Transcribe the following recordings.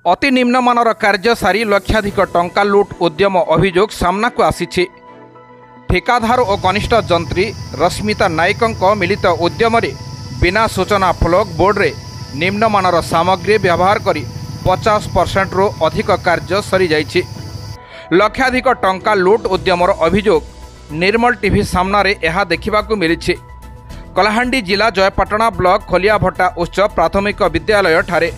अति निम्नमानर कार्य सारी लक्षाधिक टंका लुट उद्यम अभियोग सामना को आसीछि। ठेकाधार और कनिष्ठ जंत्री रश्मिता नायकों मिलित उद्यम बिना सूचना फ्लग बोर्ड रे निम्नमानर सामग्री व्यवहार करी 50% रु अधिक कार्य सरी जाइछि। लक्षाधिक टंका लुट उद्यमर अभियोग निर्मल टीवी सामने यह देखा मिली। कलाहांडी जिला जयपाटना ब्लॉक खलियाभट्टा उच्च प्राथमिक विद्यालय ठारे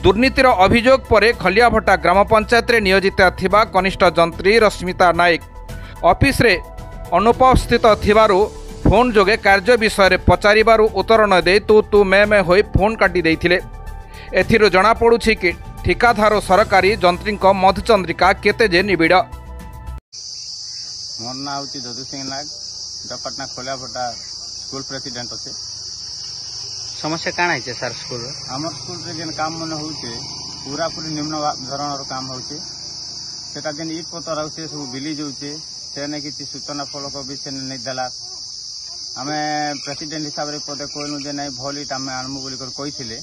दुर्नीतिर अभियोग पर खलियाभट्टा ग्राम पंचायत रे नियोजित थिबा कनिष्ठ जंत्री रश्मिता नायक ऑफिस रे अनुपस्थित थिबारु फोन जोगे कार्य विषय पचारिबारु उत्तर न दे तू मैं होई फोन काटी देइथिले। एथिरो जणा पड़ुछि कि ठिकाधार सरकारी जंत्री मधुचंद्रिका केते जे निबिड़। मोर ना होची जदू सिंह नाग जयपाटना खलियाभट्टा स्कूल प्रेसिडेंट अच्छे। समस्या काण है सर स्कूल आम स्कूल रे जेन काम मन होचे पूरा पूरी निम्न धरणर काम होचे। सेटा जेन ईट पतर होचे सब बिली जाउचे सेने किछि सूचना फलक भी से नहीं देला। आमे प्रेसिडेंट हिसाब रे पदे कोइनु जे नै भल इट आमे आनमु बोली कर कहिथिले।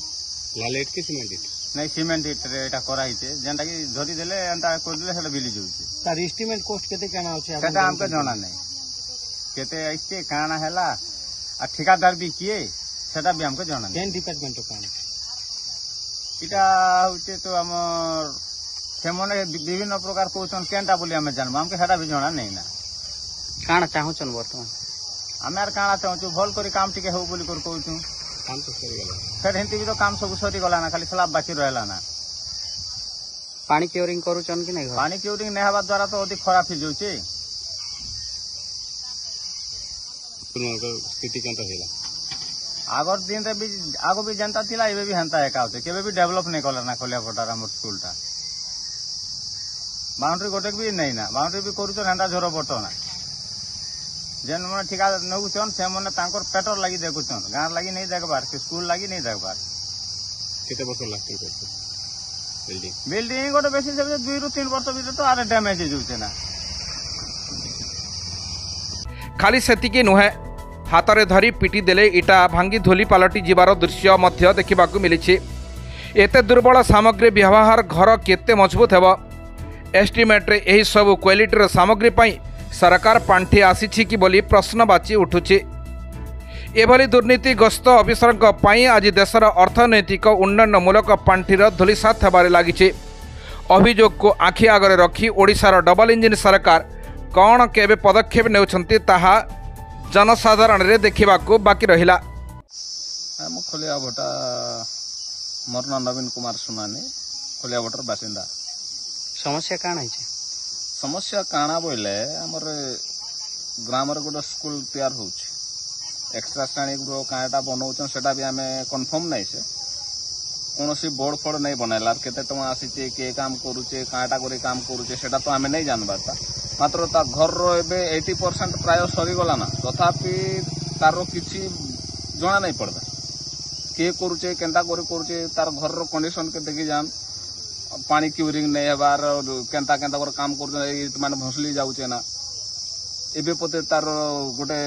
लाल इट कि सीमेंट इट नै सीमेंट इट रे एटा करा हिचे जेनटा कि धरि देले एंता कर देले सेटा बिली जाउचे। सर एस्टिमेट कॉस्ट केते काना होचे सेटा हमके जाना नै केते आइते काना हैला आ ठेकेदार भी किए सेटा भी हमके जाना केन डिपार्टमेंट कान इटा होचे तो हमर सेमने विभिन्न प्रकार कोचन केनटा बोली हमें जानबो हमके सेटा भी जाना नै ना। काना चाहछन वर्तमान हमें आर काना चाहछु भल करी काम टिके हो बोली कर कहछु। काम तो सरी गेला फिर हिंती भी तो काम सब सरी गला ना खाली स्लैब बाकी रहला ना। पानी क्योरिंग करूछन कि नै घर पानी क्योरिंग नै हवा द्वारा तो अधिक खराब हो जाउचे। स्थिति केनता हेला आगर दिन रे भी आगो भी जनता थिला एबे भी हंता एका होते केबे भी डेवलप नै कला ना खलियाभट्टा हमर स्कूलटा बाउंड्री गोटे भी नै ना बाउंड्री भी करूछन हंता झोरो बटो ना जेन मन ठिका नउछन से मन तांकर पेटर लागि देखुछन गार लागि नै देखबार के स्कूल लागि नै देखबार। केते वर्ष लास्टिंग करछ बिल्डिंग गोटे बेसी से 2 रु 3 वर्ष भीतर तो आरे डैमेज हो जाउचे ना। खाली सेतिकी नुहे हाथ धरी पिटी देले इटा भांगी धूली पलटि जीवार दृश्य मध्य देखा मिली। एते दुर्बल सामग्री व्यवहार घर केते मजबूत हेबो। एस्टिमेट रे एही सब क्वालिटीर सामग्री पई सरकार पांठी आसीछि कि बोली प्रश्नवाची उठुछि। एभली दुर्नीतिग्रस्त अफिसरक पई आज देशर अर्थनैतिक उन्नयनमूलक पांठीर धूलिसात हेबारे लागिछि। अभियोग को आखि आगरे रखी ओडिशार डबल इंजिन सरकार कौन केबे पदक्षेप नेउछन्ति ताहा जनसाधारण रे देखिबाकू बाकी रहिला। हम खलियाभट्टा मोर नाम नवीन कुमार सुनानी खलियाभट्टार बासिंदा। समस्या काण है समस्या काना बोले हमर ग्राम रे गोटे स्कूल तैयार होउछ एक्स्ट्रा श्रेणी गृह काटा बनौछन सेटा भी हमें कंफर्म नै से कोनोसी बोर्ड फोर्ड नै बनाइला केते टमा आसीचे के काम करूचे काटा करे काम करूचे सेटा तो हमें नै जानबाता। मात्र ता घर रो एबे 80% प्राय सरी गला ना तथापि तार किछि जना नै पड़बा के करूचे केंता करे करूचे तार घर रो कंडीशन के देखि जान पानी क्यूरिंग नै हेबार केंता केंता कर काम करूचे माने भसली जाउचे ना एबे पते तार गोटे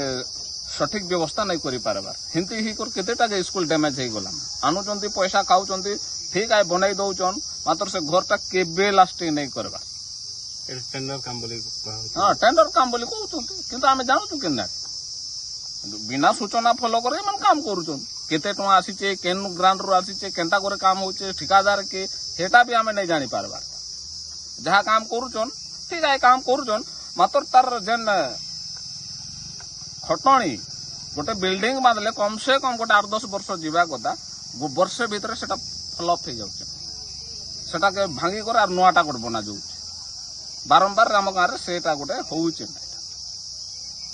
सठिक व्यवस्था नहीं करि पारबार हिंती ही कर केतेटा के स्कूल डैमेज हे गला आनुचंती पैसा खाउचंती ठीक आय बनाई दउचन मात्र से घरटा केबे लास्टिंग नहीं करबा। टेंडर काम बोली हां टेंडर काम बोली कहउचंती किंतु हमें जानू छु केना बिना सूचना फॉलो करे मन काम करूचन केते टका आसीचे केन ग्रांट रो आसीचे केंता करे काम होचे ठेकेदार के हेटा भी हमें नहीं जानि पारबार। जहा काम करूचन ठीक आय काम करूचन मात्र तार जेन खटणी गोटे बिल्डिंग बांधले कम से कम गोटे 8-10 वर्ष जीवा कथा वर्ष भीतर सेटा फ्लप हो जाउचे सेटा के भांगी कर आर नुआटा गोटे बना जाउचे बारंबार राम गाँव रे सेटा गोटे होउचे ना।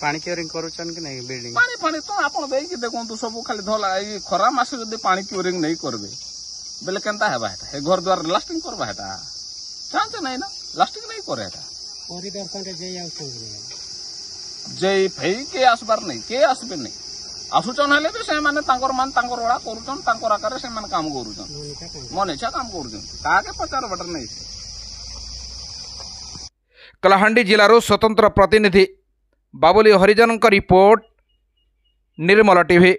पानी क्योरिंग करूछन कि नहीं बिल्डिंग पानी पानी तो आपण देई देखंतु सब खाली धला ई खरा मास जदी पानी क्योरिंग नहीं करबे बेले केनता हेबा हेता हे घर द्वार लास्टिंग करबा हेता चांस नहीं ना लास्टिंग नहीं करे हेता परिदर्शन के जेई आउछन जय फेई के आसबार नहीं के आसबे नहीं आसुचन हेले भी से माने तांकर मान तांकर ओळा करूचन तांकर आकार से मान काम करूचन मन इच्छा काम करूचन काके पचार बटर नहीं। कलाहांडी जिलारो स्वतंत्र प्रतिनिधि बाबुली हरिजन का रिपोर्ट निर्मल टीवी।